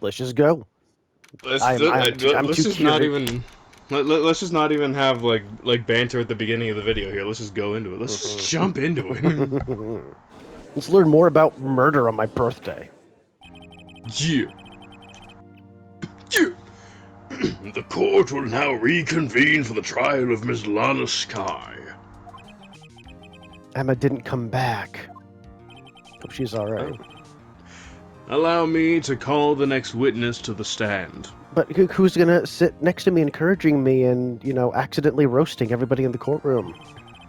Let's just go. Let's I'm let's too just not curious. even let's just not even have like banter at the beginning of the video here. Let's just go into it. Let's just jump into it. Let's learn more about murder on my birthday. Yeah. Yeah. The court will now reconvene for the trial of Miss Lana Sky. Emma didn't come back. Hope she's alright. Allow me to call the next witness to the stand. But who's gonna sit next to me, encouraging me, and accidentally roasting everybody in the courtroom?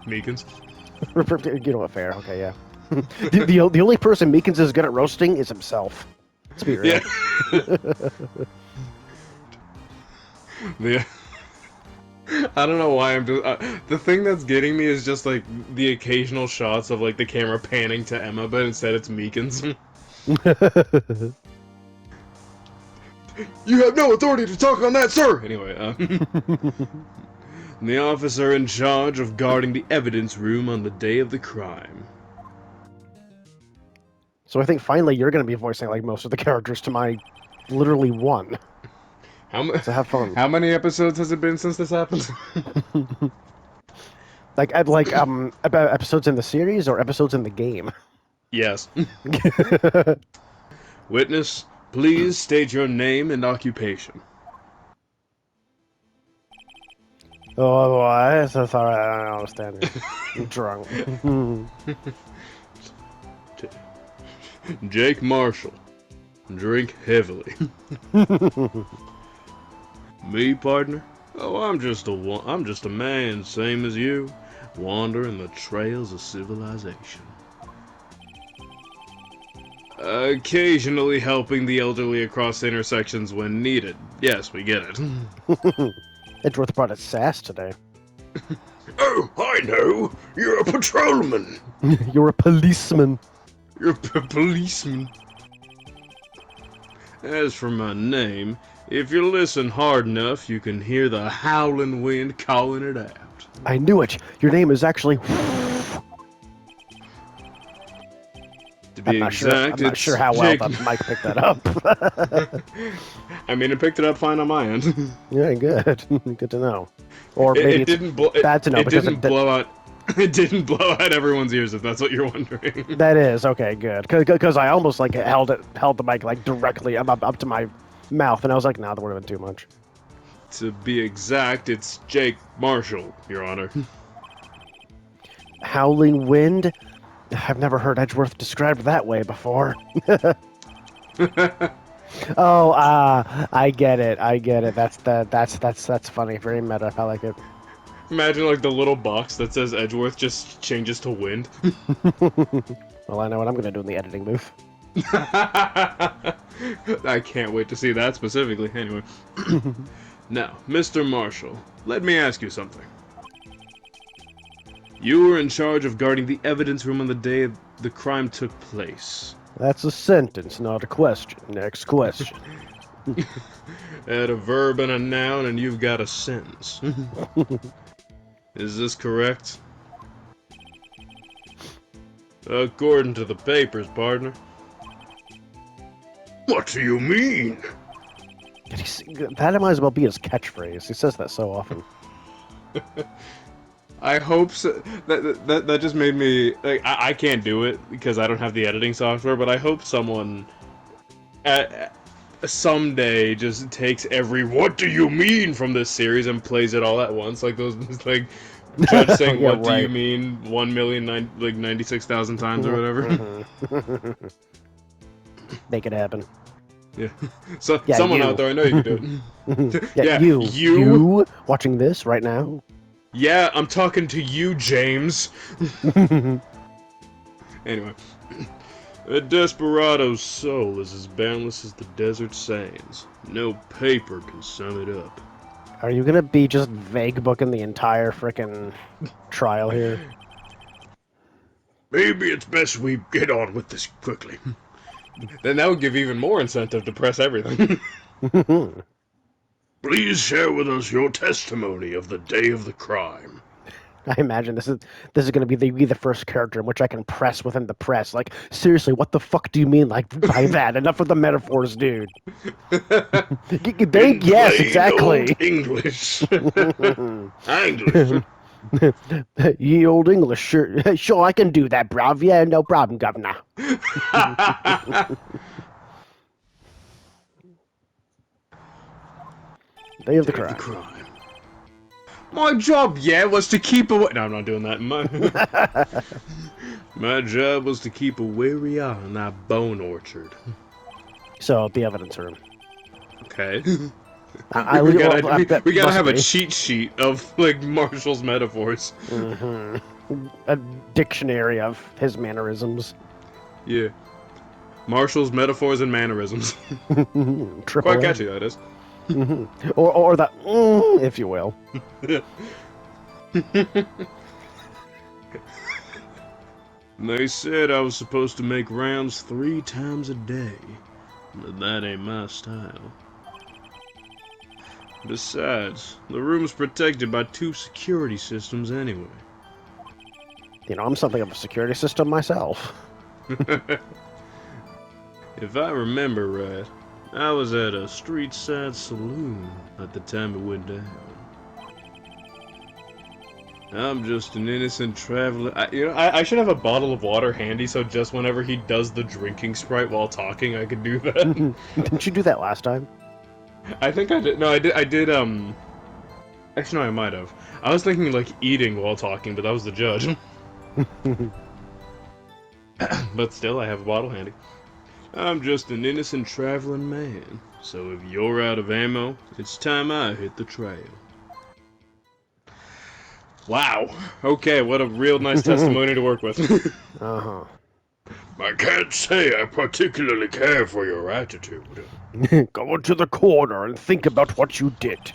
Meekins. You know what? Fair. Okay, yeah. the only person Meekins is good at roasting is himself. Let's be real. Yeah. I don't know why I'm just... the thing that's getting me is just, like, the occasional shots of, like, the camera panning to Emma, but instead it's Meekins. You have no authority to talk on that, sir! Anyway, the officer in charge of guarding the evidence room on the day of the crime. So I think finally you're going to be voicing, like, most of the characters to my literally one. So have fun. How many episodes has it been since this happened? About episodes in the series or episodes in the game? Yes. Witness, please state your name and occupation. Oh, what? So sorry, I don't understand. I'm drunk. Jake Marshall. Drink heavily. Me, partner? Oh, I'm just a man, same as you, wandering the trails of civilization. Occasionally helping the elderly across intersections when needed. Yes, we get it. Edgeworth brought its sass today. Oh, I know! You're a patrolman! You're a policeman. You're a policeman. As for my name, if you listen hard enough, you can hear the howling wind calling it out. I knew it! Your name is actually... To be exact, I'm not sure how well the mic picked that up. I mean, it picked it up fine on my end. Yeah, good. Good to know. Or maybe bad to know because it didn't blow out everyone's ears, if that's what you're wondering. That is okay, good. Because I almost like held the mic like directly up to my mouth, and I was like, nah, that would have been too much. To be exact, it's Jake Marshall, Your Honor. Howling wind? I've never heard Edgeworth described that way before. Oh, I get it. That's funny. Very meta. I like it. Imagine like the little box that says Edgeworth just changes to wind. Well, I know what I'm gonna do in the editing booth. I can't wait to see that specifically. Anyway. Now, Mr. Marshall, let me ask you something. You were in charge of guarding the evidence room on the day the crime took place. That's a sentence, not a question. Next question. Add a verb and a noun and you've got a sentence. Is this correct? According to the papers, partner. What do you mean? That might as well be his catchphrase. He says that so often. I hope so. That just made me like I can't do it because I don't have the editing software. But I hope someone someday just takes every "What do you mean?" from this series and plays it all at once, like those like judge saying Yeah, "What do you mean?" 1,096,000 times or whatever. Make it happen. Yeah. So yeah, someone you. out there, I know you can do it. Yeah, you watching this right now. Yeah, I'm talking to you, James. Anyway. A desperado's soul is as boundless as the desert sands. No paper can sum it up. Are you gonna be just vague booking the entire frickin' trial here? Maybe it's best we get on with this quickly. Then that would give even more incentive to press everything. Please share with us your testimony of the day of the crime. I imagine this is going to be the first character in which I can press within the press. Like, seriously, what the fuck do you mean like by that? Enough of the metaphors, dude. In Yes, plain old exactly. English. English. Ye old English, sure, sure, I can do that, bruv. Yeah, no problem, governor. Day of the Day of the crime. crime. My job, yeah, was to keep away. No, I'm not doing that. My job was to keep a wary eye on that bone orchard. So, the evidence room. Okay. We, well, We that gotta must have a be. cheat sheet of like Marshall's metaphors. A dictionary of his mannerisms. Yeah. Marshall's metaphors and mannerisms. Triple Quite A. catchy, that is. Or that, if you will. They said I was supposed to make rounds 3 times a day, but that ain't my style. Besides, the room's protected by 2 security systems anyway. You know, I'm something of a security system myself. If I remember right, I was at a street side saloon at the time it went down. I'm just an innocent traveler. I should have a bottle of water handy so just whenever he does the drinking sprite while talking, I could do that. Didn't you do that last time? I think I did. No, I did, Actually, no, I might have. I was thinking, like, eating while talking, but that was the judge. But still, I have a bottle handy. I'm just an innocent traveling man. So if you're out of ammo, it's time I hit the trail. Wow. Okay, what a real nice testimony to work with. Uh-huh. I can't say I particularly care for your attitude. Go into the corner and think about what you did.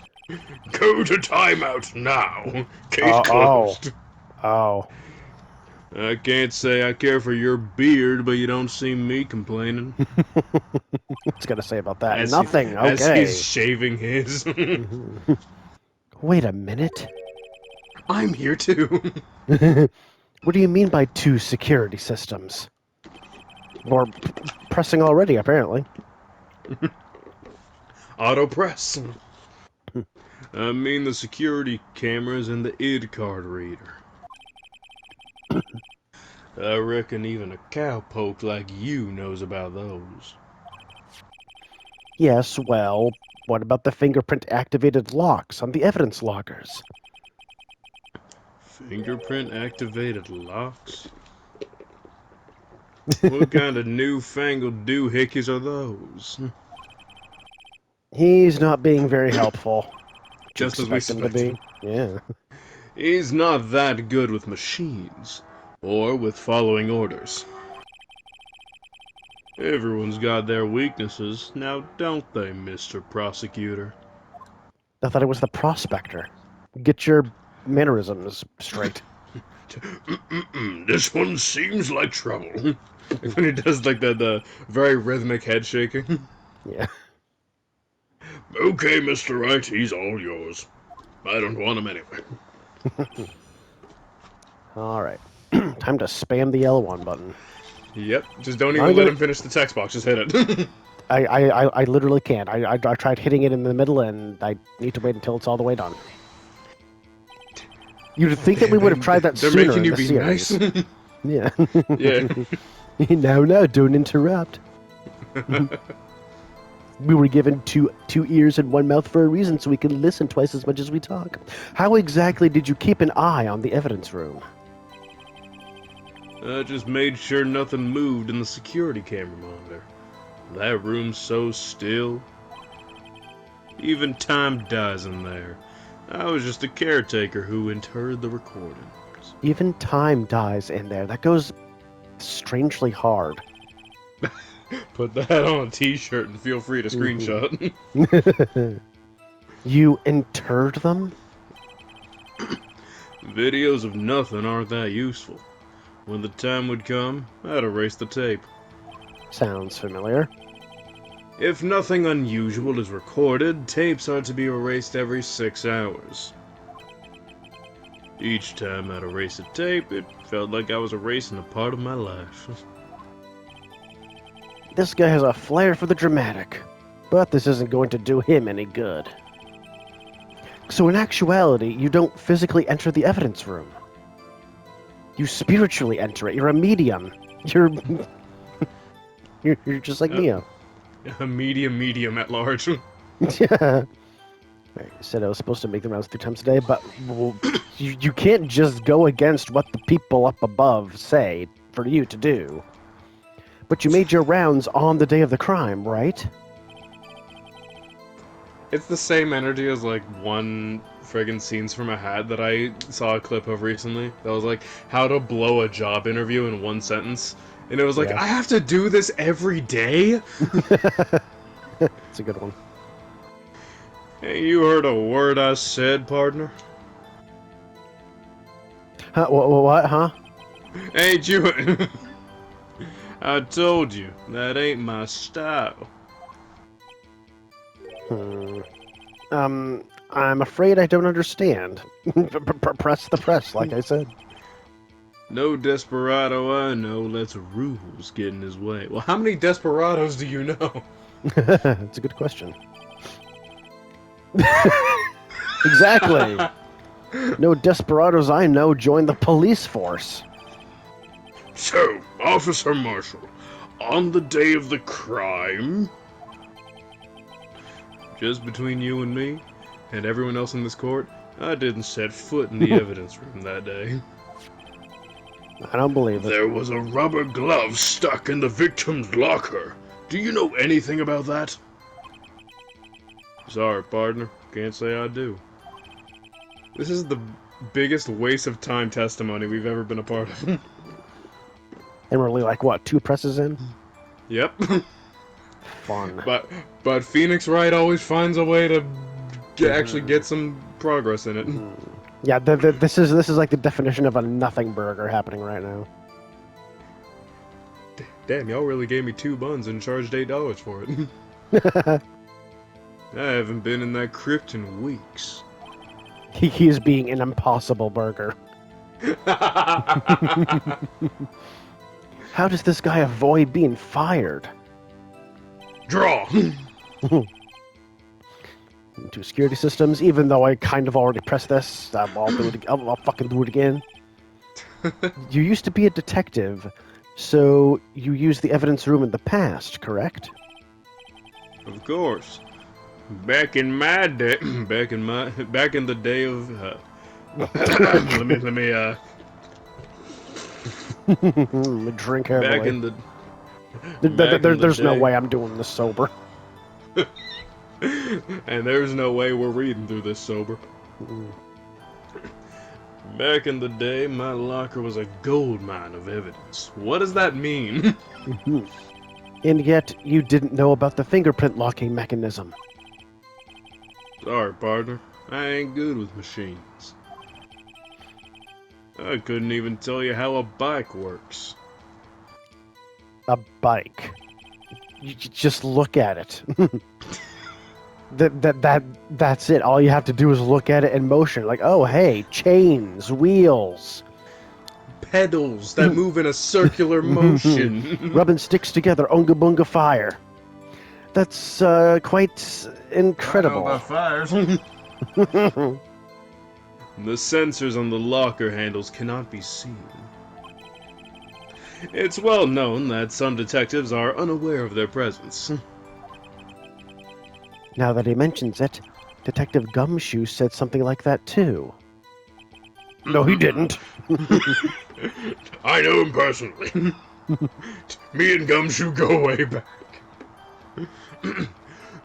Go to timeout now. Case Oh. closed. Oh. I can't say I care for your beard, but you don't see me complaining. What's gonna say about that? As Nothing. as Okay. he's shaving his. Wait a minute. I'm here too. What do you mean by 2 security systems? Or pressing already, apparently. Auto press. I mean the security cameras and the ID card reader. I reckon even a cowpoke like you knows about those. Yes, well, what about the fingerprint-activated locks on the evidence loggers? Fingerprint activated locks? What kind of newfangled doohickeys are those? He's not being very helpful. Would you Just as we expect him to suspected. be? Yeah. He's not that good with machines, or with following orders. Everyone's got their weaknesses, now don't they, Mr. Prosecutor? I thought it was the prospector. Get your mannerisms straight. This one seems like trouble. When he does like the very rhythmic head shaking. Yeah. Okay, Mr. Wright, he's all yours. I don't want him anyway. All right. Time to spam the L1 button. Yep, just don't even let him finish the text box, just hit it. I literally can't. I tried hitting it in the middle, and I need to wait until it's all the way done. You'd think that we would have tried that They're sooner making in you the be series. nice. Yeah. Yeah. No, don't interrupt. We were given two ears and one mouth for a reason, so we can listen twice as much as we talk. How exactly did you keep an eye on the evidence room? I just made sure nothing moved in the security camera monitor. That room's so still. Even time dies in there. I was just a caretaker who interred the recordings. Even time dies in there. That goes strangely hard. Put that on a t-shirt and feel free to screenshot. You interred them? Videos of nothing aren't that useful. When the time would come, I'd erase the tape. Sounds familiar. If nothing unusual is recorded, tapes are to be erased every 6 hours. Each time I'd erase a tape, it felt like I was erasing a part of my life. This guy has a flair for the dramatic, but this isn't going to do him any good. So in actuality, you don't physically enter the evidence room. You spiritually enter it. You're a medium. You're you're just like Neo. A medium at large. Yeah. I said I was supposed to make the rounds 3 times a day, but you can't just go against what the people up above say for you to do. But you made your rounds on the day of the crime, right? It's the same energy as, like, one friggin' Scenes from a Hat that I saw a clip of recently. That was like, how to blow a job interview in 1 sentence. And it was like, Yeah. I have to do this every day? It's a good one. Hey, you heard a word I said, partner? Huh, what, huh? Ain't you? I told you, that ain't my style. I'm afraid I don't understand. Press the press, like I said. No desperado I know lets rules get in his way. Well, how many desperados do you know? It's a good question. Exactly. No desperados I know join the police force. So, Officer Marshall, on the day of the crime, just between you and me, and everyone else in this court, I didn't set foot in the evidence room that day. I don't believe it. There was a rubber glove stuck in the victim's locker. Do you know anything about that? Sorry, partner. Can't say I do. This is the biggest waste of time testimony we've ever been a part of. And we're only like, what, 2 presses in? Yep. Fun. But Phoenix Wright always finds a way to actually get some progress in it. Yeah, this is like the definition of a nothing burger happening right now. Damn, y'all really gave me 2 buns and charged $8 for it. I haven't been in that crypt in weeks. He is being an impossible burger. How does this guy avoid being fired? Draw! Into security systems, even though I kind of already pressed this, I'll do it. I'll fucking do it again. You used to be a detective, so you used the evidence room in the past, correct? Of course. Back in my day, back in the day of, let me, Drink heavily. back in the, There's no day. way I'm doing this sober. And there's no way we're reading through this sober. Back in the day, my locker was a gold mine of evidence. What does that mean? And yet, you didn't know about the fingerprint locking mechanism. Sorry, partner. I ain't good with machines. I couldn't even tell you how a bike works. A bike. You just look at it. That's it. All you have to do is look at it in motion. Like, oh, hey, chains, wheels. Pedals that move in a circular motion. Rubbing sticks together, unga bunga fire. That's quite incredible. fires. The sensors on the locker handles cannot be seen. It's well known that some detectives are unaware of their presence. Now that he mentions it, Detective Gumshoe said something like that too. No, he didn't. I know him personally. Me and Gumshoe go way back.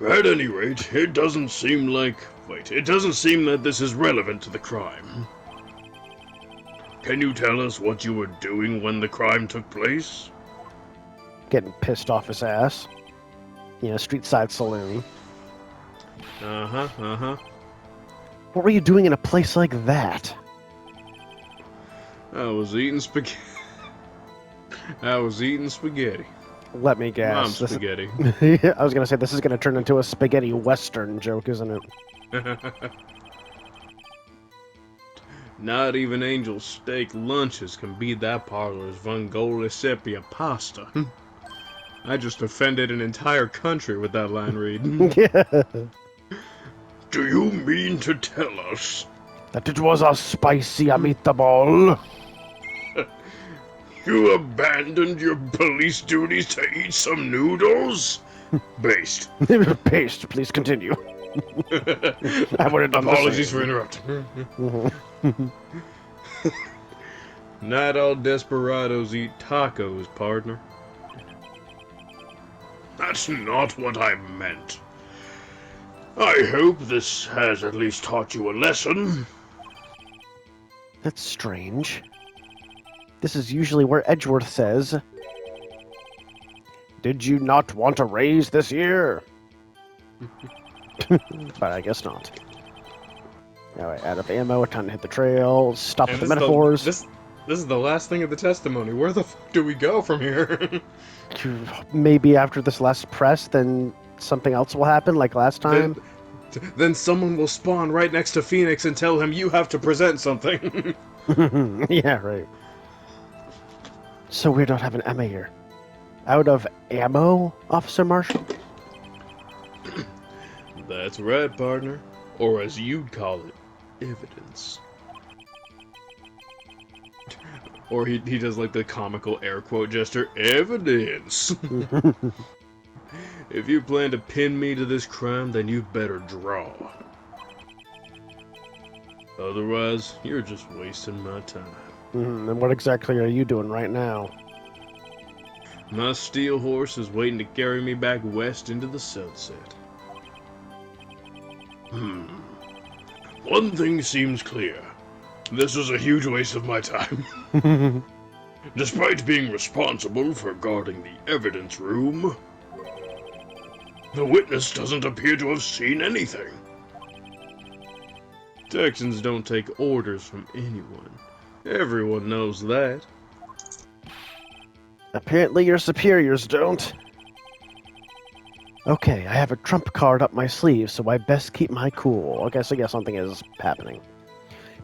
At any rate, it doesn't seem that this is relevant to the crime. Can you tell us what you were doing when the crime took place? Getting pissed off his ass. Street side saloon. Uh-huh. What were you doing in a place like that? I was eating spaghetti. Let me guess. Mom's spaghetti. I was gonna say, this is gonna turn into a spaghetti western joke, isn't it? Not even Angel Steak lunches can beat that parlor's Vongole sepia pasta. I just offended an entire country with that line read. Yeah. Do you mean to tell us That it was a spicy meatball. you abandoned your police duties to eat some noodles? Based. Paste, please continue. I would have done Apologies the for interrupting. Not all desperados eat tacos, partner. That's not what I meant. I hope this has at least taught you a lesson. That's strange. This is usually where Edgeworth says, "Did you not want a raise this year?" But I guess not. Alright, out of ammo, time to hit the trail, stop And with the metaphors. This is the last thing of the testimony. Where the fuck do we go from here? Maybe after this last press, then something else will happen, like last time. Then someone will spawn right next to Phoenix and tell him you have to present something. Yeah, right. So weird not having Emma here. Out of ammo, Officer Marshall? That's right, partner. Or as you'd call it, evidence. Or he does like the comical air quote gesture, evidence. If you plan to pin me to this crime, then you better draw. Otherwise, you're just wasting my time. And what exactly are you doing right now? My steel horse is waiting to carry me back west into the sunset. One thing seems clear. This is a huge waste of my time. Despite being responsible for guarding the evidence room, the witness doesn't appear to have seen anything. Texans don't take orders from anyone. Everyone knows that. Apparently your superiors don't. Okay, I have a trump card up my sleeve, so I best keep my cool. Okay, so yeah, something is happening.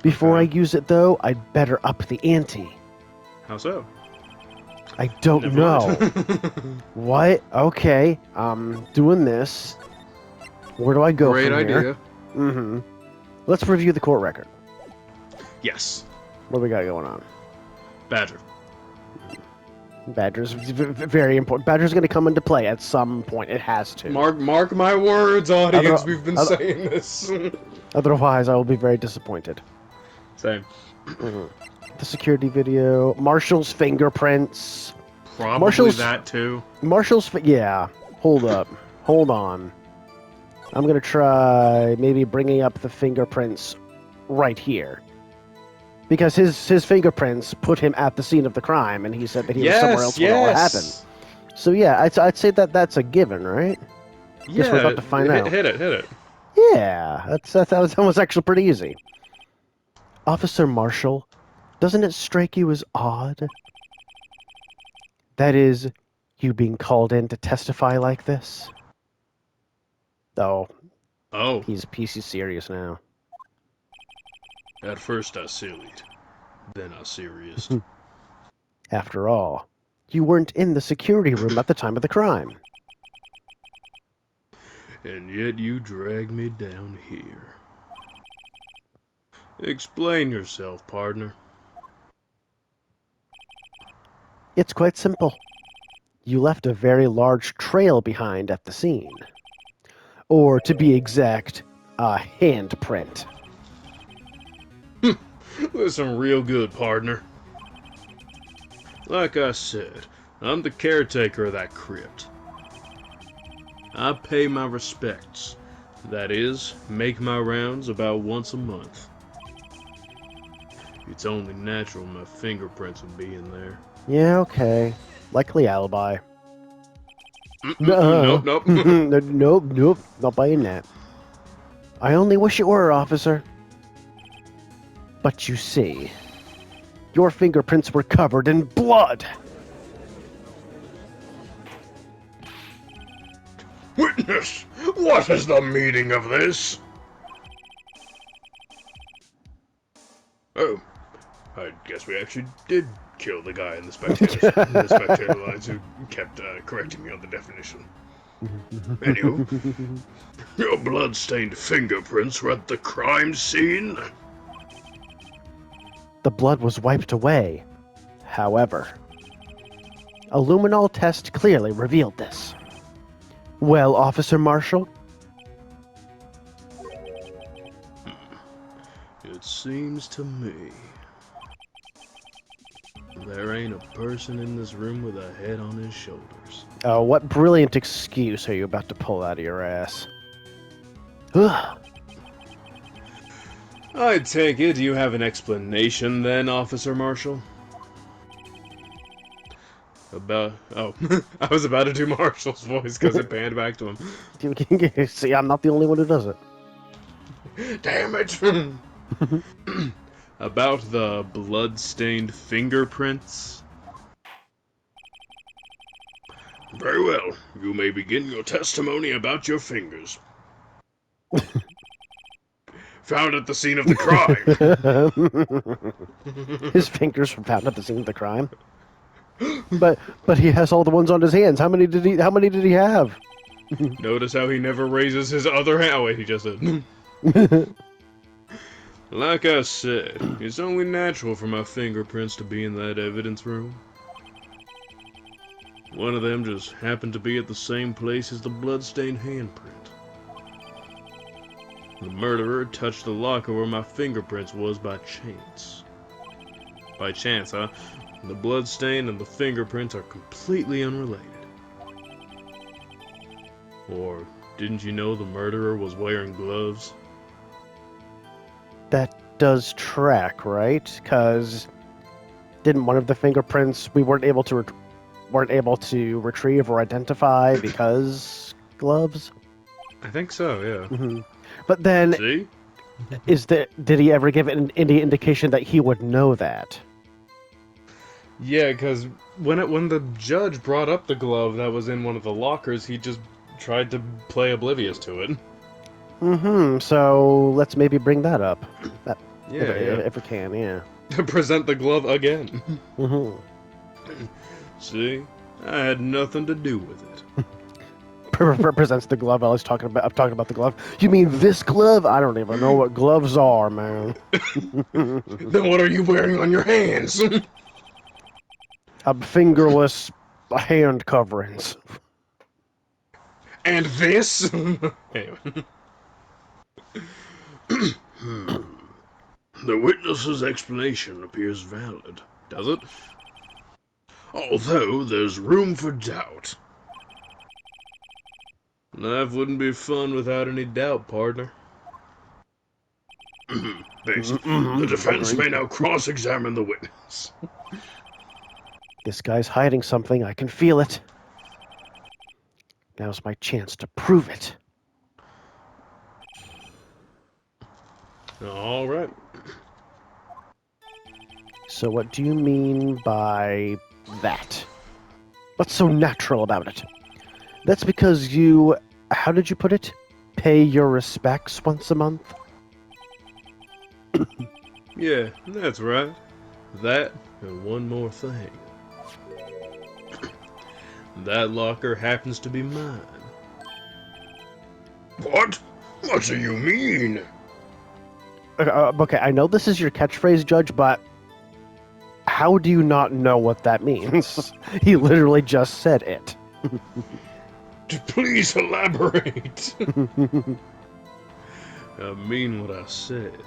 Before I use it, though, I'd better up the ante. How so? I don't Never know. mind. What? Okay, doing this. Where do I go Great from idea. here? Let's review the court record. Yes. What do we got going on? Badger. Badger's very important. Badger's going to come into play at some point. It has to. Mark my words, audience. Other- We've been other- saying this. Otherwise, I will be very disappointed. Same. The security video. Marshall's fingerprints. Probably Marshall's- that too. Yeah. Hold up. Hold on. I'm going to try maybe bringing up the fingerprints right here. Because his fingerprints put him at the scene of the crime, and he said that he was somewhere else when all that happened. So yeah, I'd say that that's a given, right? Guess we're about to find out. Hit it. Yeah, that was actually pretty easy. Officer Marshall, doesn't it strike you as odd? That is, you being called in to testify like this? Oh, Oh, he's serious now. at first I sillied, then I serious. After all, you weren't in the security room at the time of the crime. And yet you drag me down here. Explain yourself, partner. It's quite simple. You left a very large trail behind at the scene. Or, to be exact, a handprint. Listen real good, partner. Like I said, I'm the caretaker of that crypt. I pay my respects. That is, make my rounds about once a month. It's only natural my fingerprints would be in there. Yeah, okay. Likely alibi. Nope. Nope, not buying that. I only wish it were, officer. But you see, your fingerprints were covered in blood. Witness, what is the meaning of this? Oh, we actually did kill the guy in the spectator lines who kept correcting me on the definition. Anywho, your blood-stained fingerprints were at the crime scene? The blood was wiped away. However, a luminol test clearly revealed this. Well, Officer Marshall? It seems to me there ain't a person in this room with a head on his shoulders. Oh, what brilliant excuse are you about to pull out of your ass? Ugh. I take it you have an explanation then, Officer Marshall? Oh, I was about to do Marshall's voice because it panned back to him. See, I'm not the only one who does it. Damn it! About the blood-stained fingerprints? Very well. You may begin your testimony about your fingers. Found at the scene of the crime. His fingers were found at the scene of the crime. But he has all the ones on his hands. How many did he have? Notice how he never raises his other hand. Oh wait, he just said. Like I said, it's only natural for my fingerprints to be in that evidence room. One of them just happened to be at the same place as the bloodstained handprint. The murderer touched the locker where my fingerprints was by chance. By chance, huh? The bloodstain and the fingerprints are completely unrelated. Or didn't you know the murderer was wearing gloves? That does track, right? Because didn't one of the fingerprints we weren't able to retrieve or identify because gloves? I think so, yeah. Mm-hmm. But then, See? did he ever give it any indication that he would know that? Yeah, because when the judge brought up the glove that was in one of the lockers, he just tried to play oblivious to it. Mm-hmm. So let's maybe bring that up. Yeah, if we can, yeah. Present the glove again. Mm-hmm. See? I had nothing to do with it. Presents the glove. I'm talking about the glove. You mean this glove? I don't even know what gloves are, man. Then what are you wearing on your hands? Fingerless hand coverings. And this? Anyway. The witness's explanation appears valid, does it? Although there's room for doubt. Life wouldn't be fun without any doubt, partner. Thanks. The defense may now cross-examine the witness. This guy's hiding something. I can feel it. Now's my chance to prove it. All right. So what do you mean by that? What's so natural about it? That's because you, how did you put it? Pay your respects once a month? Yeah, that's right. That and one more thing. That locker happens to be mine. What? What do you mean? Okay, I know this is your catchphrase, Judge, but how do you not know what that means? He literally just said it. Please elaborate. I mean what I said.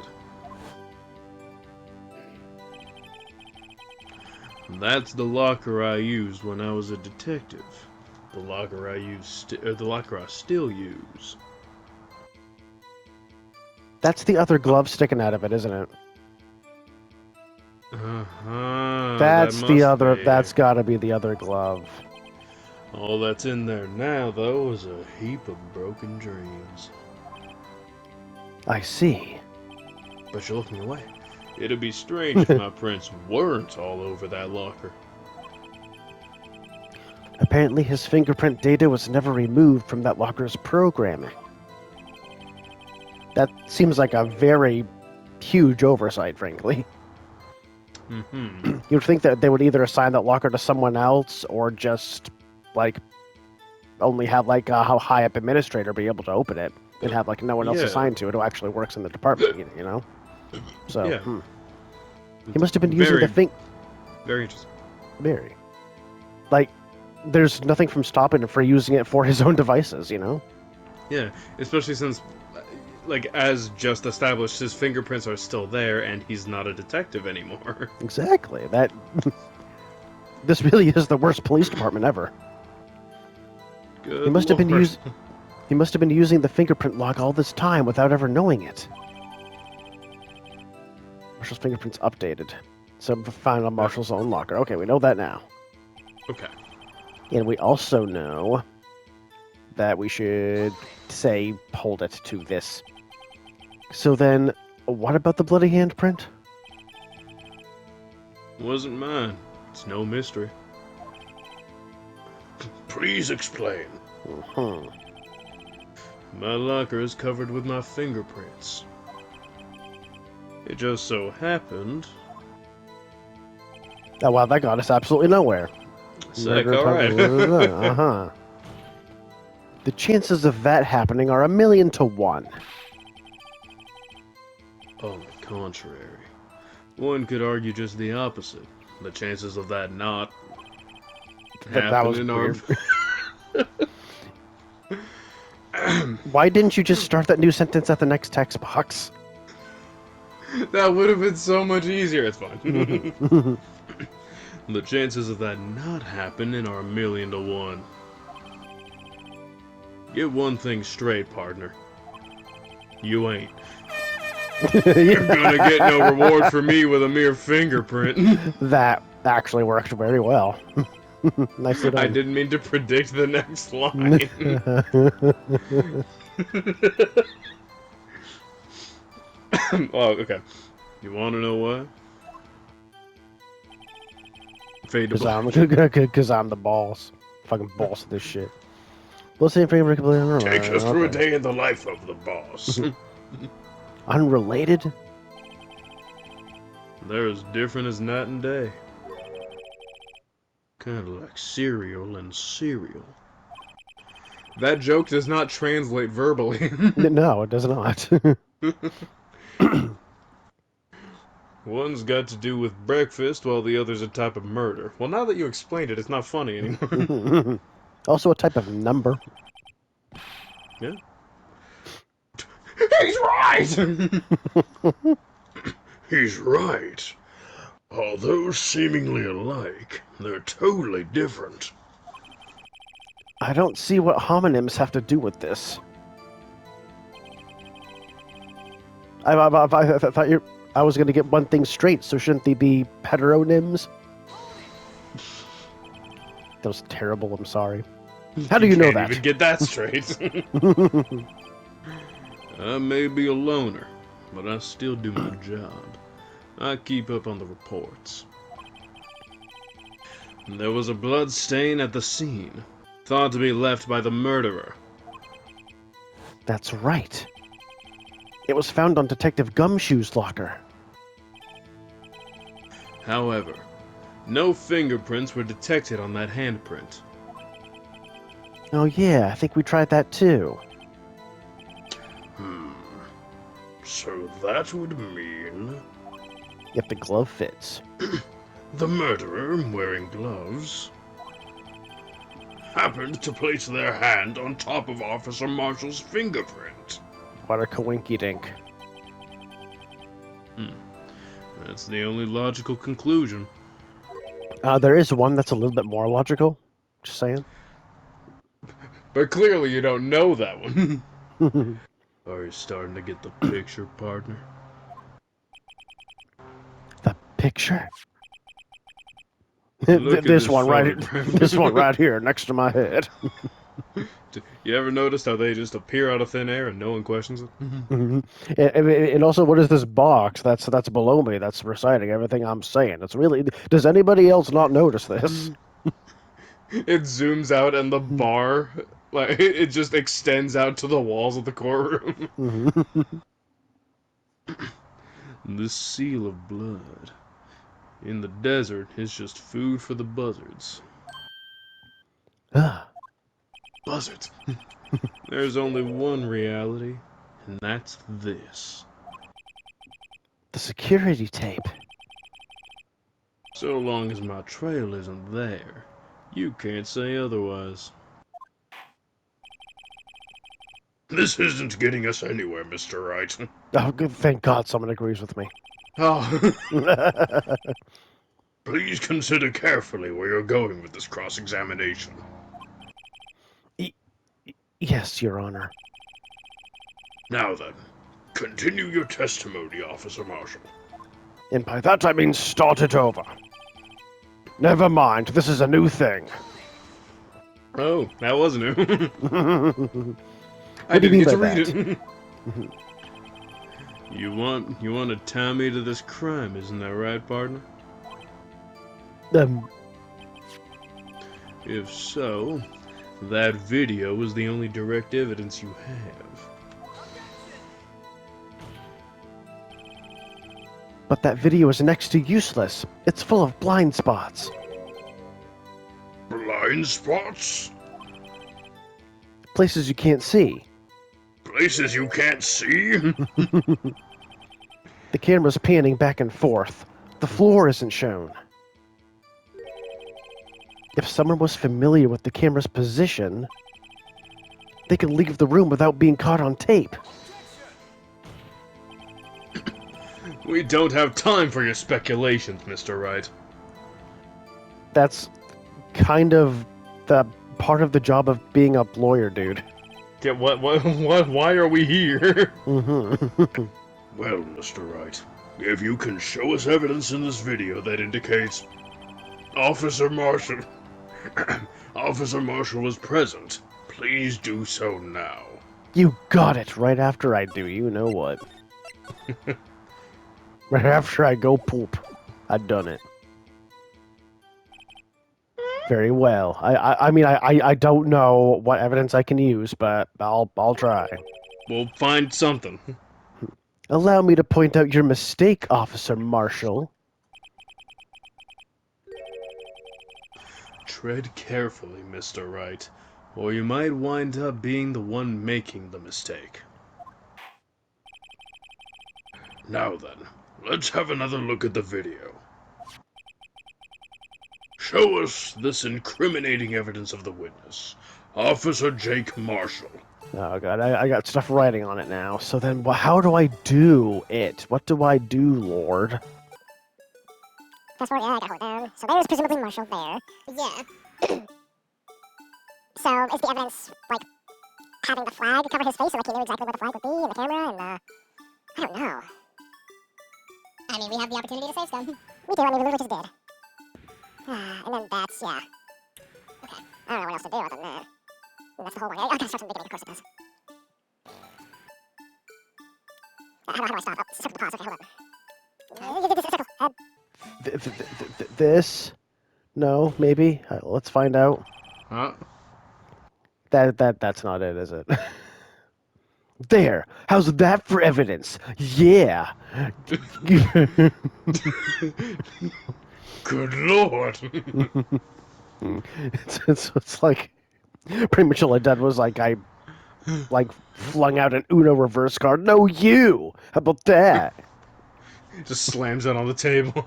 That's the locker I used when I was a detective. The locker I still use. That's the other glove sticking out of it, isn't it? That's the other. That's gotta be the other glove. All that's in there now, though, is a heap of broken dreams. I see. But you're looking away. It'd be strange if my prints weren't all over that locker. Apparently his fingerprint data was never removed from that locker's programming. That seems like a very huge oversight, frankly. Mm-hmm. You'd think that they would either assign that locker to someone else or just, like, only have, like, a how high up administrator be able to open it and have, like, no one else Yeah. assigned to it who actually works in the department, you know? So, Yeah. He must have been using Very, the very interesting. Very. Like, there's nothing from stopping him for using it for his own devices, you know? Yeah, especially since, like, as just established, his fingerprints are still there, and he's not a detective anymore. Exactly. That. This really is the worst police department ever. Good He must have been Lord. He must have been using the fingerprint lock all this time without ever knowing it. Marshall's fingerprints updated. So found on Marshall's own locker. Okay, we know that now. Okay. And we also know that we should say hold it to this. So then, what about the bloody handprint? Wasn't mine. It's no mystery. Please explain. Mm-hmm. My locker is covered with my fingerprints. It just so happened. Oh wow, that got us absolutely nowhere. Sick, alright. Uh-huh. The chances of that happening are 1,000,000 to 1. On the contrary, one could argue just the opposite. The chances of that not That was happening weird. are... Why didn't you just start that new sentence at the next text box? That would have been so much easier. It's fine. Mm-hmm. The chances of that not happening are 1,000,000 to 1. Get one thing straight, partner. You ain't. You're gonna get no reward for me with a mere fingerprint. That actually worked very well. Nicely done. I didn't mean to predict the next line. Oh, okay. You want to know why? Fade to black. Because I'm the boss. Fucking boss of this shit. Let's see if we can Take us through a day in the life of the boss. Unrelated? They're as different as night and day. Kind of like cereal and cereal. That joke does not translate verbally. No, it does not. One's got to do with breakfast, while the other's a type of murder. Well, now that you explained it, it's not funny anymore. Also a type of number. Yeah. He's right! He's right. Although seemingly alike, they're totally different. I don't see what homonyms have to do with this. I thought I was going to get one thing straight, so shouldn't they be heteronyms? That was terrible, I'm sorry. How do you know that? Can't even get that straight. I may be a loner, but I still do my job. I keep up on the reports. There was a blood stain at the scene, thought to be left by the murderer. That's right. It was found on Detective Gumshoe's locker. However, no fingerprints were detected on that handprint. Oh yeah, I think we tried that too. So that would mean... If the glove fits. The murderer, wearing gloves, happened to place their hand on top of Officer Marshall's fingerprint. What a coinky-dink. That's the only logical conclusion. There is one that's a little bit more logical. Just saying. But clearly you don't know that one. Are you starting to get the picture, partner? The picture? Look at this one photograph. this one right here next to my head. You ever noticed how they just appear out of thin air and no one questions it? And also, what is this box that's below me that's reciting everything I'm saying? It's really... Does anybody else not notice this? It zooms out and the bar, like, it just extends out to the walls of the courtroom. The seal of blood. In the desert, it's just food for the buzzards. Ah, Buzzards! There's only one reality, and that's this. the security tape. So long as my trail isn't there, you can't say otherwise. This isn't getting us anywhere, Mr. Wright. Oh, good. Thank God someone agrees with me. Oh, please consider carefully where you're going with this cross-examination. Yes, Your Honor. Now then, continue your testimony, Officer Marshall. And by that I mean start it over. Never mind, this is a new thing. Oh, that was new. I What do didn't you mean get to by read that? it. You want to tie me to this crime, isn't that right, partner? If so, that video is the only direct evidence you have. But that video is next to useless. It's full of blind spots. Blind spots? Places you can't see. Places you can't see? The camera's panning back and forth. The floor isn't shown. If someone was familiar with the camera's position, they could leave the room without being caught on tape. We don't have time for your speculations, Mr. Wright. That's kind of the part of the job of being a lawyer, dude. Yeah, why are we here? Mm-hmm. Well, Mr. Wright, if you can show us evidence in this video that indicates Officer Marshall Officer Marshall was present, please do so now. You got it right after I do, you know what. Right after I go poop. I done it. Very well. I mean, I don't know what evidence I can use, but I'll try. We'll find something. Allow me to point out your mistake, Officer Marshall. Tread carefully, Mr. Wright, or you might wind up being the one making the mistake. Now then, let's have another look at the video. Show us this incriminating evidence of the witness, Officer Jake Marshall. Oh god, I got stuff writing on it now. So then, how do I do it? What do I do, Lord? Fast forward, yeah, I gotta hold it down. So there's presumably Marshall there. Yeah. So is the evidence, like, having the flag cover his face so like he knew exactly where the flag would be in the camera and, I don't know. I mean, we have the opportunity to save some. We do, I mean, we literally just did. And then that's, yeah. Okay, I don't know what else to do other than that. And that's the whole one. I gotta start from the beginning, of course it does. How do I stop? Oh, circle the pause, okay, hold on. Circle, This? No, maybe. Let's find out. Huh? That's not it, is it? There. How's that for evidence? Yeah. Good lord. It's like pretty much all I did was like I flung out an Uno reverse card. No, you. How about that? Just slams it on the table.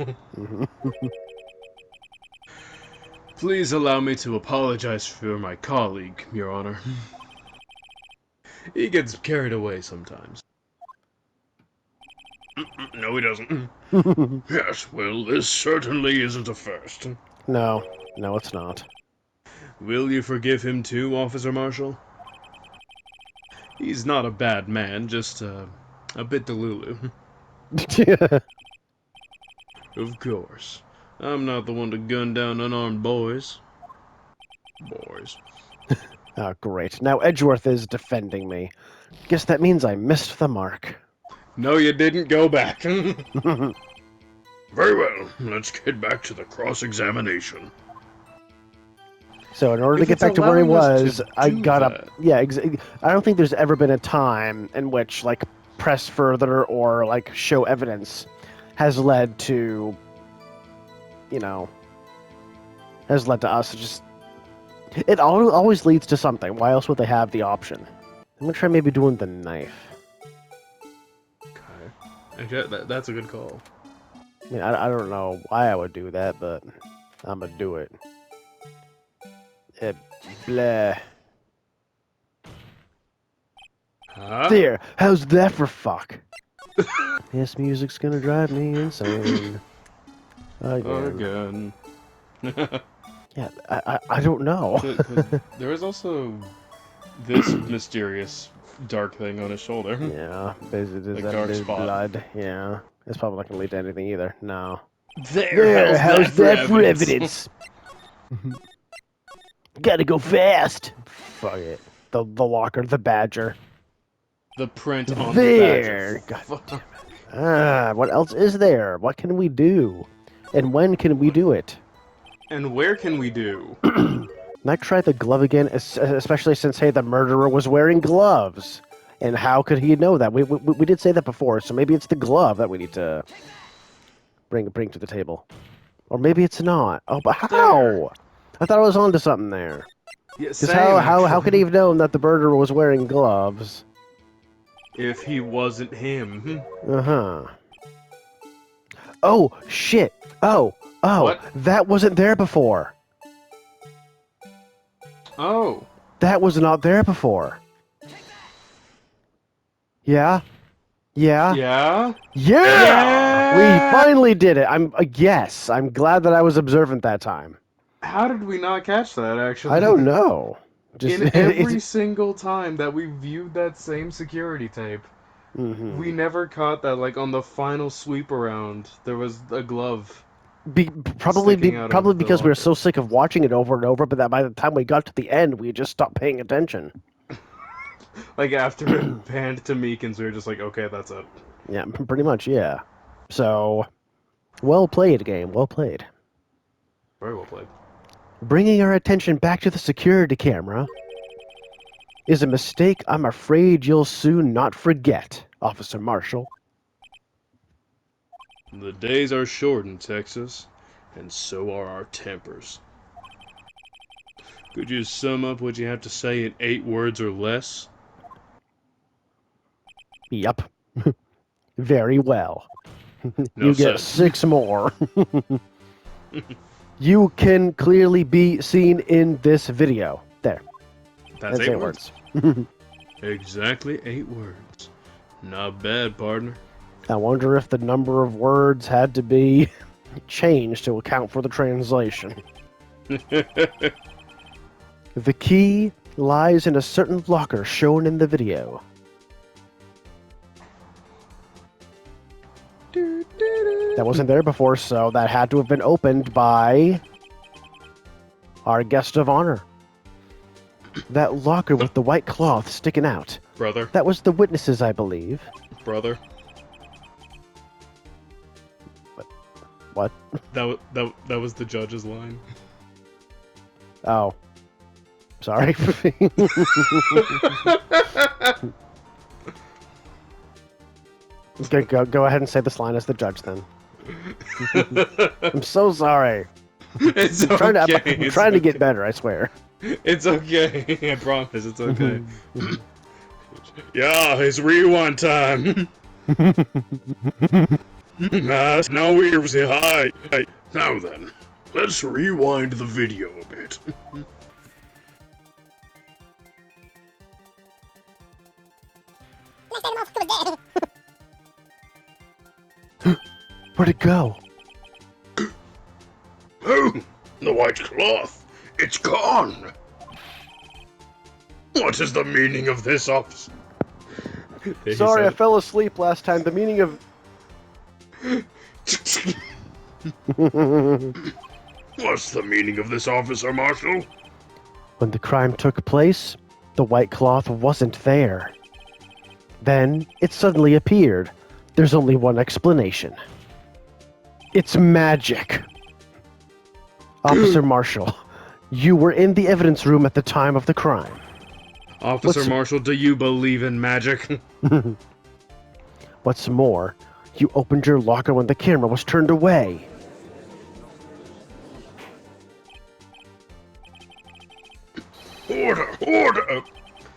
Please allow me to apologize for my colleague, Your Honor. He gets carried away sometimes. No, he doesn't. Yes, well, this certainly isn't a first. No, it's not. Will you forgive him too, Officer Marshall? He's not a bad man, just a bit delulu. Of course. I'm not the one to gun down unarmed boys. Oh, great. Now Edgeworth is defending me. Guess that means I missed the mark. No, you didn't. Go back. Very well. Let's get back to the cross-examination. So in order to If get it's back to where he allowing us was, to I do gotta... that. Yeah, I don't think there's ever been a time in which, like, press further or, like, show evidence has led to you know, has led to us just... It always leads to something. Why else would they have the option? I'm gonna try maybe doing the knife. Okay. Actually, that's a good call. I mean, I don't know why I would do that, but I'm gonna do it. Blah. Huh? There! How's that for fuck? This music's gonna drive me insane. Again. Yeah, I don't know. 'Cause there was also this mysterious dark thing on his shoulder. Yeah, basically, Like dark spot. blood. Yeah, it's probably not gonna lead to anything either. No. There, how's that for evidence? Gotta go fast. Fuck it. The locker, the badger. The print on There. the badger. God damn it. What else is there? What can we do? And when can we do it? And where can we do? Might try the glove again, especially since, hey, the murderer was wearing gloves. And how could he know that? We did say that before, so maybe it's the glove that we need to bring to the table. Or maybe it's not. Oh, but how? There. I thought I was onto something there. Yeah, Because how could he have known that the murderer was wearing gloves? If he wasn't him. Uh-huh. Oh, shit. Oh, What? that wasn't there before. Oh. That was not there before. Yeah? Yeah? Yeah? Yeah! We finally did it. Yes, I'm glad that I was observant that time. How did we not catch that, actually? I don't know. In every single time that we viewed that same security tape, we never caught that, like, on the final sweep around, there was a glove. Probably sticking out of because the we were locker. so sick of watching it over and over, but that by the time we got to the end, we just stopped paying attention. Like, after it panned to Meekins, we were just like, okay, that's it. Yeah, pretty much, yeah. So, well played, game. Well played. Very well played. Bringing our attention back to the security camera is a mistake I'm afraid you'll soon not forget, Officer Marshall. The days are short in Texas, and so are our tempers. Could you sum up what you have to say in 8 words or less? Yup. Very well. No, You get sir. 6 more. You can clearly be seen in this video. There. That's 8 words. words. Exactly 8 words. Not bad, partner. I wonder if the number of words had to be changed to account for the translation. The key lies in a certain locker shown in the video. That wasn't there before, so that had to have been opened by our guest of honor. That locker with the white cloth sticking out. Brother. That was the witnesses, I believe. Brother. What? That was the judge's line. Oh. Sorry. Go ahead and say this line as the judge, then. I'm so sorry. It's I'm trying, okay. I'm trying to get better, I swear. It's okay. I promise. It's okay. Yeah, it's rewind time. Now we say hi. Now then, let's rewind the video a bit. Next time the motherfucker was dead. Where'd it go? Oh, the white cloth. It's gone. What is the meaning of this, officer? Sorry, I fell asleep last time. The meaning of... What's the meaning of this, Officer Marshall? When the crime took place, the white cloth wasn't there. Then, it suddenly appeared. There's only one explanation. It's magic. Officer Marshall, you were in the evidence room at the time of the crime. Officer Marshall, do you believe in magic? What's more, you opened your locker when the camera was turned away. Order up!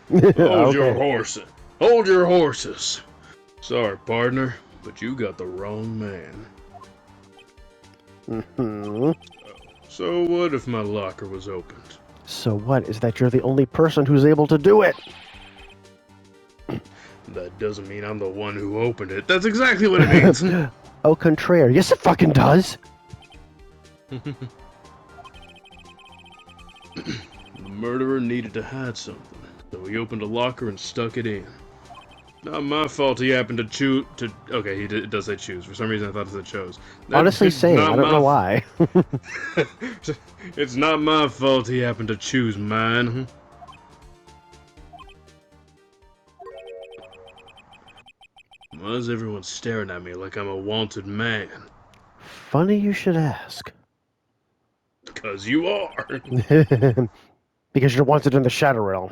Hold your Okay. horses. Hold your horses. Sorry, partner, but you got the wrong man. Hmm. So what if my locker was opened? So what? Is that you're the only person who's able to do it? That doesn't mean I'm the one who opened it. That's exactly what it means. Au contraire. Yes, it fucking does. The murderer needed to hide something, so he opened a locker and stuck it in. Not my fault he happened to choose to... Okay, it does say choose. For some reason I thought it said chose. Honestly, same. I don't know why. It's not my fault he happened to choose mine. Why is everyone staring at me like I'm a wanted man? Funny you should ask. 'Cause you are. Because you're wanted in the Shadow Realm.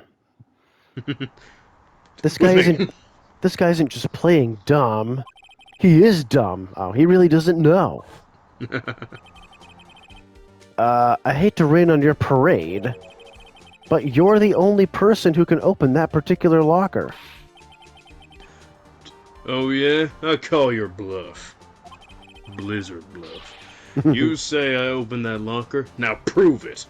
This guy isn't. This guy isn't just playing dumb. He is dumb. Oh, he really doesn't know. I hate to rain on your parade, but you're the only person who can open that particular locker. Oh yeah? I call your bluff. Blizzard bluff. You say I opened that locker, now prove it.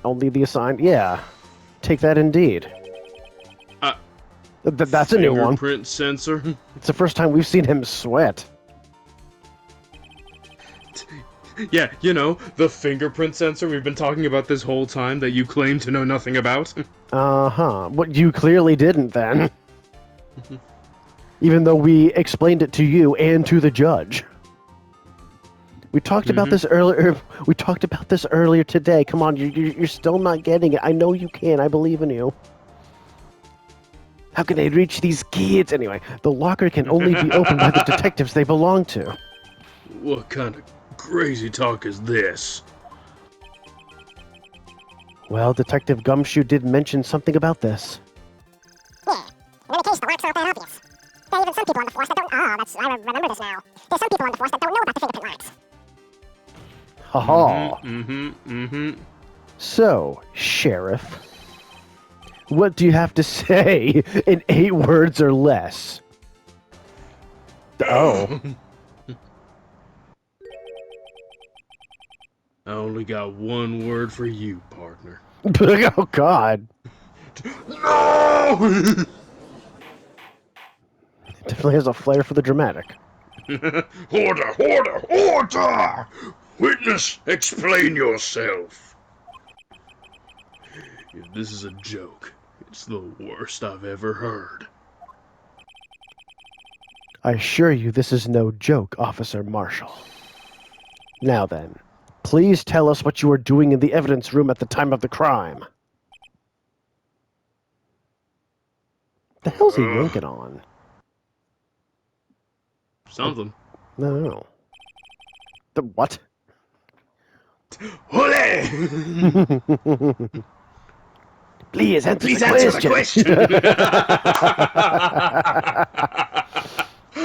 Only the assigned. Yeah, take that indeed. That's a new one. Fingerprint sensor? It's the first time we've seen him sweat. Yeah, you know, the fingerprint sensor we've been talking about this whole time that you claim to know nothing about. Uh-huh. What you clearly didn't then. Even though we explained it to you and to the judge. We talked about this earlier. We talked about this earlier today. Come on, you're still not getting it. I know you can. I believe in you. How can they reach these kids? Anyway, the locker can only be opened by the detectives they belong to. What kind of crazy talk is this? Well, Detective Gumshoe did mention something about this. Yeah. In any case, the locks aren't that obvious. There are even some people on the force that don't... I remember this now. There's some people on the force that don't know about the fingerprint locks. Ha-ha. So, Sheriff, what do you have to say in 8 words or less? Oh. I only got one word for you, partner. Oh, God. No! Definitely has a flair for the dramatic. Order! Order! Order! Witness, explain yourself. If this is a joke, it's the worst I've ever heard. I assure you this is no joke, Officer Marshall. Now then, please tell us what you were doing in the evidence room at the time of the crime. The hell's he yanking on? Something. No. The what? Ole! Please answer Please the answer question. the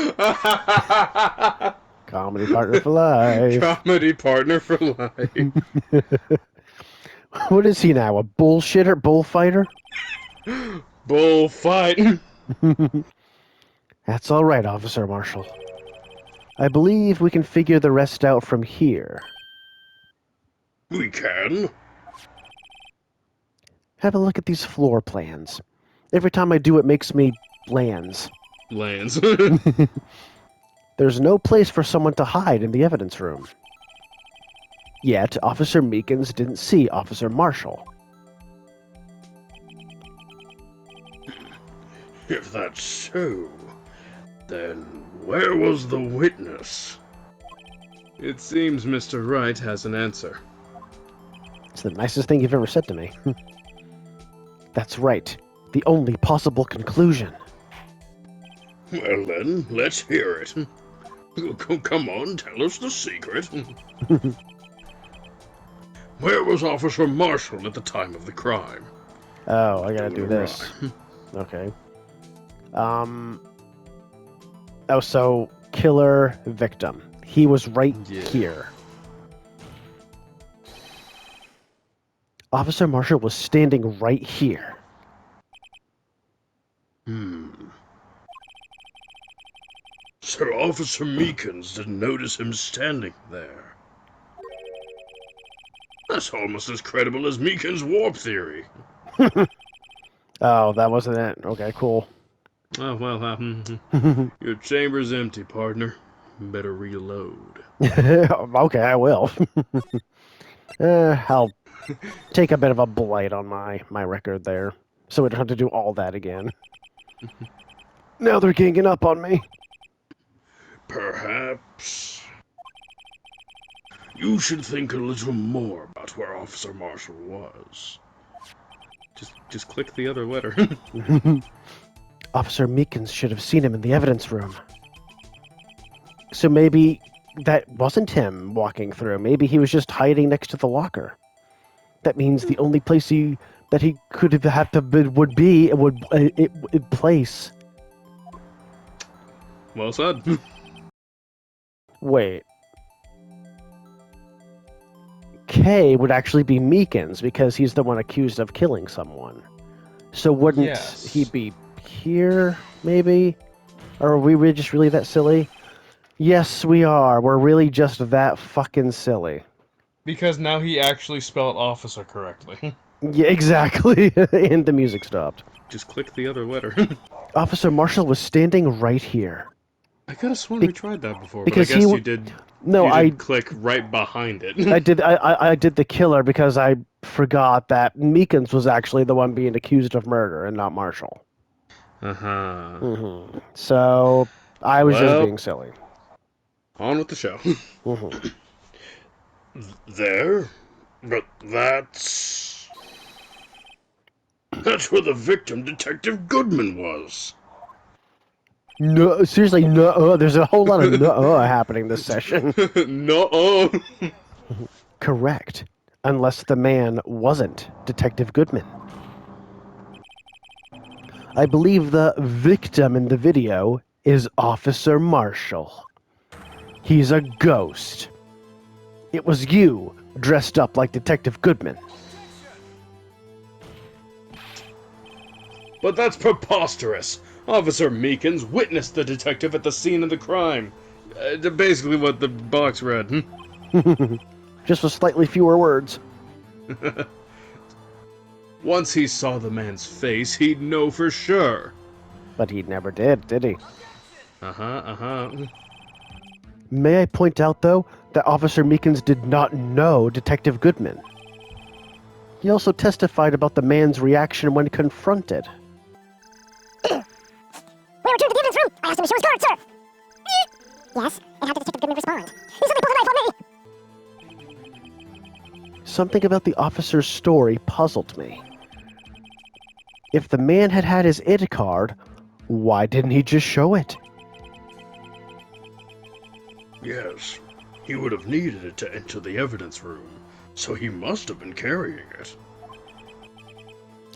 question. Comedy partner for life. Comedy partner for life. What is he now? A bullshitter? Bullfighter? Bullfight. That's all right, Officer Marshall. I believe we can figure the rest out from here. We can. Have a look at these floor plans. Every time I do, it makes me lands. Lands. There's no place for someone to hide in the evidence room. Yet, Officer Meekins didn't see Officer Marshall. If that's so, then where was the witness? It seems Mr. Wright has an answer. It's the nicest thing you've ever said to me. That's right. The only possible conclusion. Well then, let's hear it. Come on, tell us the secret. Where was Officer Marshall at the time of the crime? Oh, I gotta do this. Okay. Oh, so killer victim. He was right here. Officer Marshall was standing right here. So Officer Meekins didn't notice him standing there. That's almost as credible as Meekins' warp theory. Oh, that wasn't it. Okay, cool. Oh, well, your chamber's empty, partner. Better reload. Okay, I will. I'll take a bit of a blight on my record there, so we don't have to do all that again. Now they're ganging up on me. Perhaps you should think a little more about where Officer Marshall was. Just click the other letter. Officer Meekins should have seen him in the evidence room. So maybe that wasn't him walking through. Maybe he was just hiding next to the locker. That means the only place that he could have had to would be place. Well said. Wait. K would actually be Meekins because he's the one accused of killing someone. So wouldn't Yes. he be here, maybe? Or are we just really that silly? Yes, we are. We're really just that fucking silly. Because now he actually spelled officer correctly. Yeah, exactly. And the music stopped. Just click the other letter. Officer Marshall was standing right here. I could have sworn we tried that before, because but I he guess w- you did. No, you I did click right behind it. I did I did the killer because I forgot that Meekins was actually the one being accused of murder and not Marshall. Uh-huh. So I was just Well- being silly. On with the show. Mhm. There? But that's where the victim, Detective Goodman, was. No, seriously, no. There's a whole lot of no happening this session. No. Correct, unless the man wasn't Detective Goodman. I believe the victim in the video is Officer Marshall. He's a ghost. It was you, dressed up like Detective Goodman. But that's preposterous. Officer Meekins witnessed the detective at the scene of the crime. Basically what the box read. Just with slightly fewer words. Once he saw the man's face, he'd know for sure. But he never did he? Uh-huh. May I point out, though, that Officer Meekins did not know Detective Goodman. He also testified about the man's reaction when confronted. We returned to the evidence room. I asked him to show his card, sir. Yes, and how did Detective Goodman respond? He suddenly pulled a knife on me. Something about the officer's story puzzled me. If the man had had his ID card, why didn't he just show it? Yes, he would have needed it to enter the evidence room, so he must have been carrying it.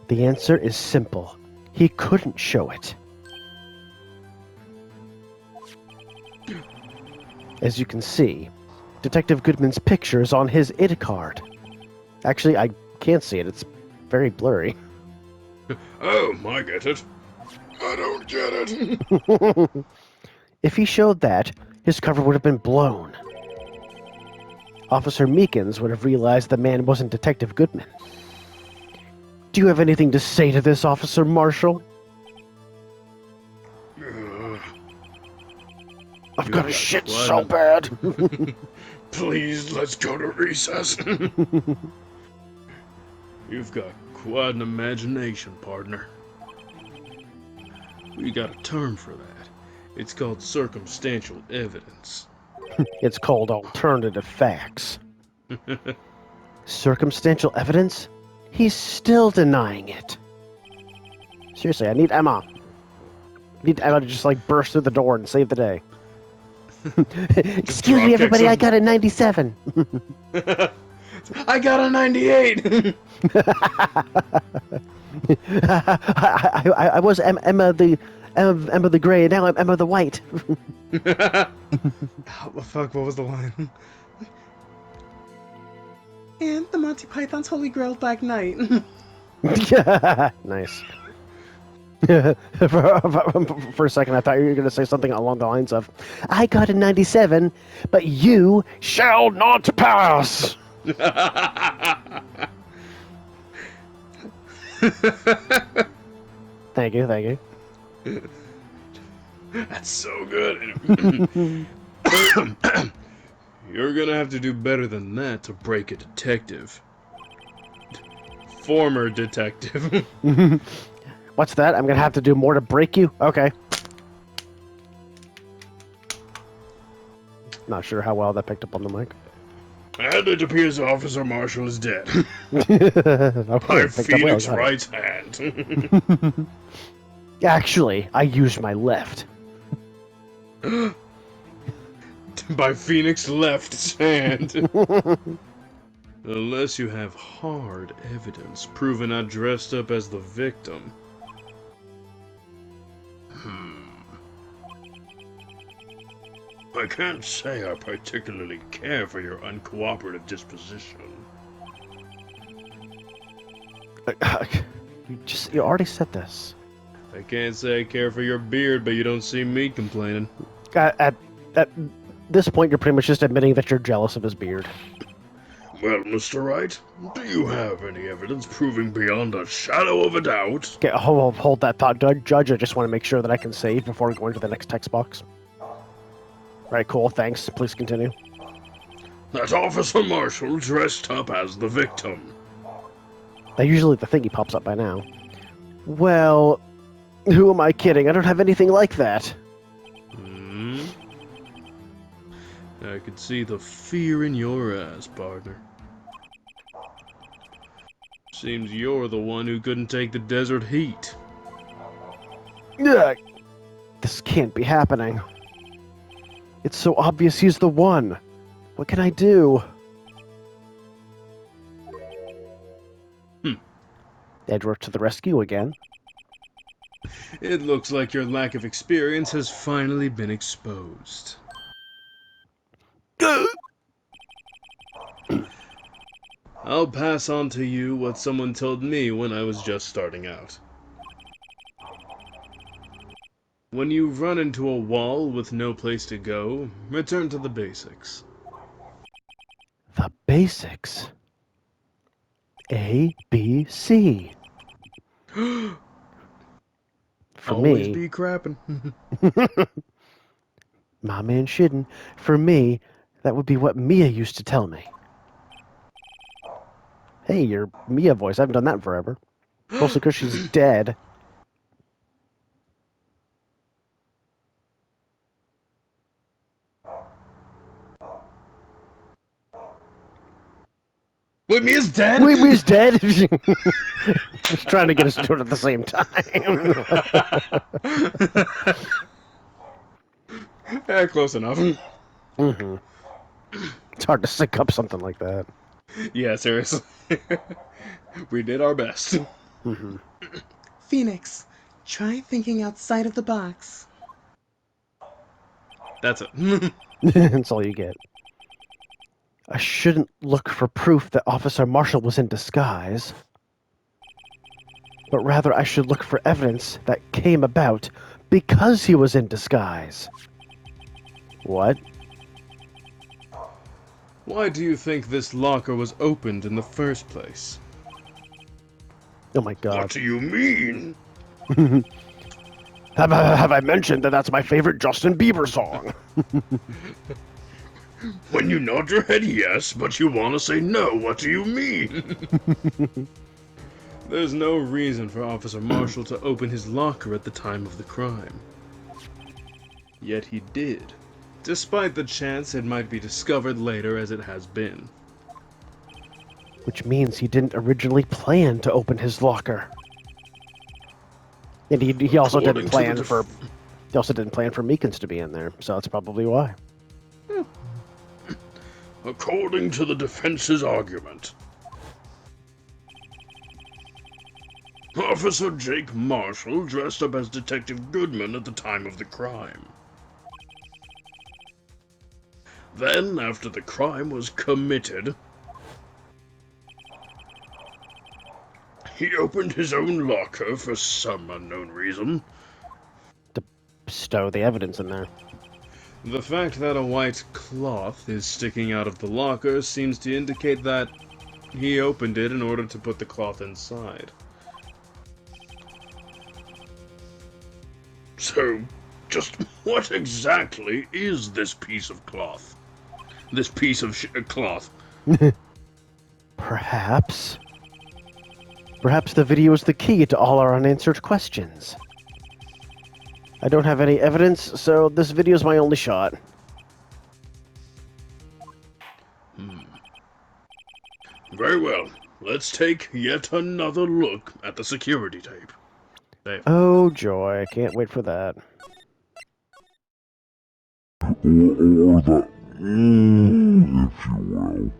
The answer is simple. He couldn't show it. As you can see, Detective Goodman's picture is on his ID card. Actually, I can't see it. It's very blurry. Oh, I get it. I don't get it. If he showed that, his cover would have been blown. Officer Meekins would have realized the man wasn't Detective Goodman. Do you have anything to say to this, Officer Marshall? I've got a shit so bad. Please, let's go to recess. You've got quite an imagination, partner. We got a term for that. It's called circumstantial evidence. It's called alternative facts. Circumstantial evidence? He's still denying it. Seriously, I need Emma. I need Emma to just burst through the door and save the day. Excuse me, everybody, I got a 97. I got a 98! I was Emma the Gray, and now I'm Emma the White. Fuck, what was the line? And the Monty Python's Holy Grail Black Knight. Nice. For a second, I thought you were going to say something along the lines of, I got a 97, but you shall not pass. Thank you, thank you. That's so good. You're gonna have to do better than that to break a detective. Former detective. What's that? I'm going to have to do more to break you? Okay. Not sure how well that picked up on the mic. And it appears Officer Marshall is dead. Okay, By picked up well, Phoenix got it. Wright's hand. Actually, I used my left. By Phoenix Left's hand. Unless you have hard evidence proving I dressed up as the victim. I can't say I particularly care for your uncooperative disposition. You already said this. I can't say I care for your beard, but you don't see me complaining. At this point, you're pretty much just admitting that you're jealous of his beard. Well, Mr. Wright, do you have any evidence proving beyond a shadow of a doubt? Okay, hold that thought, Judge. I just want to make sure that I can save before going to the next text box. Right, cool, thanks. Please continue. That Officer Marshall dressed up as the victim. That usually the thingy pops up by now. Well, who am I kidding? I don't have anything like that. I could see the fear in your eyes, partner. Seems you're the one who couldn't take the desert heat. Ugh. This can't be happening. It's so obvious he's the one. What can I do? Edward to the rescue again. It looks like your lack of experience has finally been exposed. I'll pass on to you what someone told me when I was just starting out. When you run into a wall with no place to go, return to the basics. The basics. A, B, C. For Always me, be crapping. my man shouldn't. For me, that would be what Mia used to tell me. Hey, your Mia voice. I haven't done that in forever. Mostly because she's dead. Wait, Mia's dead? Wait, Mia's dead? Just trying to get us to it at the same time. Yeah, close enough. It's hard to sync up something like that. Yeah, seriously. We did our best. Phoenix, try thinking outside of the box. That's it. That's all you get. I shouldn't look for proof that Officer Marshall was in disguise, but rather I should look for evidence that came about because he was in disguise. What? Why do you think this locker was opened in the first place? Oh my god. What do you mean? Have I mentioned that that's my favorite Justin Bieber song? When you nod your head yes, but you want to say no, what do you mean? There's no reason for Officer Marshall to open his locker at the time of the crime. Yet he did, despite the chance it might be discovered later as it has been. Which means he didn't originally plan to open his locker. And he also According didn't to the plan for he also didn't plan for Meekins to be in there, so that's probably why. According to the defense's argument, Officer Jake Marshall dressed up as Detective Goodman at the time of the crime. Then, after the crime was committed, He opened his own locker for some unknown reason. To stow the evidence in there. The fact that a white cloth is sticking out of the locker seems to indicate that he opened it in order to put the cloth inside. So, just what exactly is this piece of cloth? This piece of cloth? Perhaps. Perhaps the video is the key to all our unanswered questions. I don't have any evidence, so this video is my only shot. Very well. Let's take yet another look at the security tape. Dave. Oh joy, I can't wait for that. Or that, if you will.